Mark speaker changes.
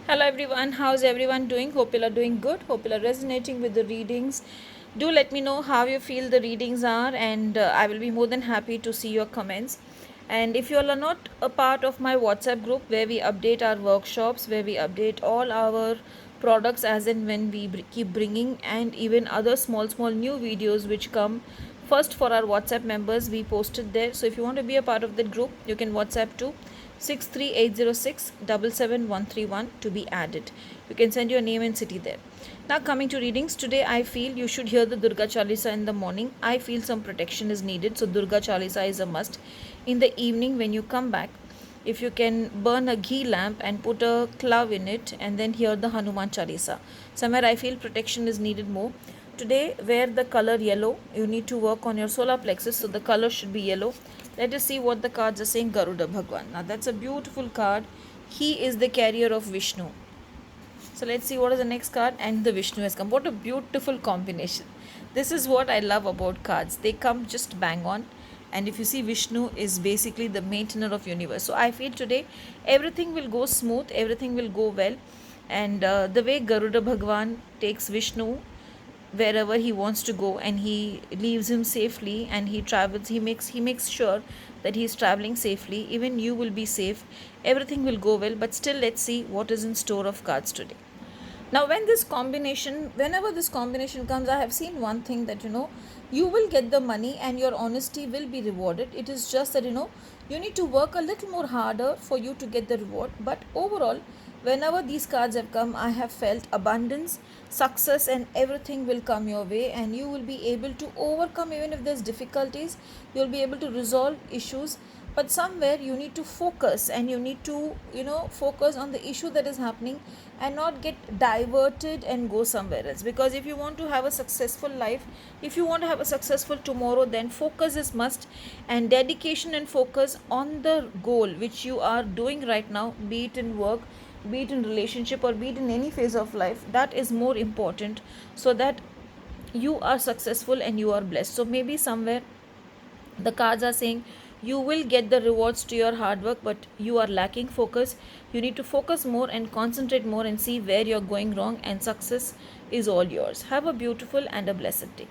Speaker 1: Hello everyone, how's everyone doing? Hope you are doing good. Hope you are resonating with the readings. Do let me know how you feel the readings are, and I will be more than happy to see your comments. And if you all are not a part of my WhatsApp group where we update our workshops, where we update all our products as and when we keep bringing, and even other small new videos which come first for our WhatsApp members, we posted there. So if you want to be a part of that group, you can WhatsApp to 63806 77131 to be added. You can send your name and city there. Now coming to readings, today I feel you should hear the Durga Chalisa in the morning. I feel some protection is needed, so Durga Chalisa is a must. In the evening when you come back, if you can burn a ghee lamp and put a clove in it and then hear the Hanuman Chalisa. Somewhere I feel protection is needed more. Today wear the color yellow. You need to work on your solar plexus, so the color should be yellow. Let us see what the cards are saying. Garuda Bhagwan. Now that's a beautiful card. He is the carrier of Vishnu. So let's see what is the next card. And the Vishnu has come. What a beautiful combination. This is what I love about cards. They come just bang on. And if you see, Vishnu is basically the maintainer of universe. So I feel today everything will go smooth, everything will go well. And the way Garuda Bhagwan takes Vishnu wherever he wants to go, and he leaves him safely, and he travels, he makes sure that he is traveling safely. Even you will be safe, everything will go well. But still, let's see what is in store of cards today. Now whenever this combination comes, I have seen one thing, that you will get the money and your honesty will be rewarded. It is just that you need to work a little more harder for you to get the reward. But overall, whenever these cards have come, I have felt abundance, success, and everything will come your way, and you will be able to overcome. Even if there's difficulties, you'll be able to resolve issues. But somewhere you need to focus, and you need to focus on the issue that is happening, and not get diverted and go somewhere else. Because if you want to have a successful life, if you want to have a successful tomorrow, then focus is must, and dedication and focus on the goal which you are doing right now, be it in work, be it in relationship, or be it in any phase of life. That is more important, so that you are successful and you are blessed. So maybe somewhere the cards are saying you will get the rewards to your hard work, but you are lacking focus. You need to focus more and concentrate more and see where you're going wrong, and success is all yours. Have a beautiful and a blessed day.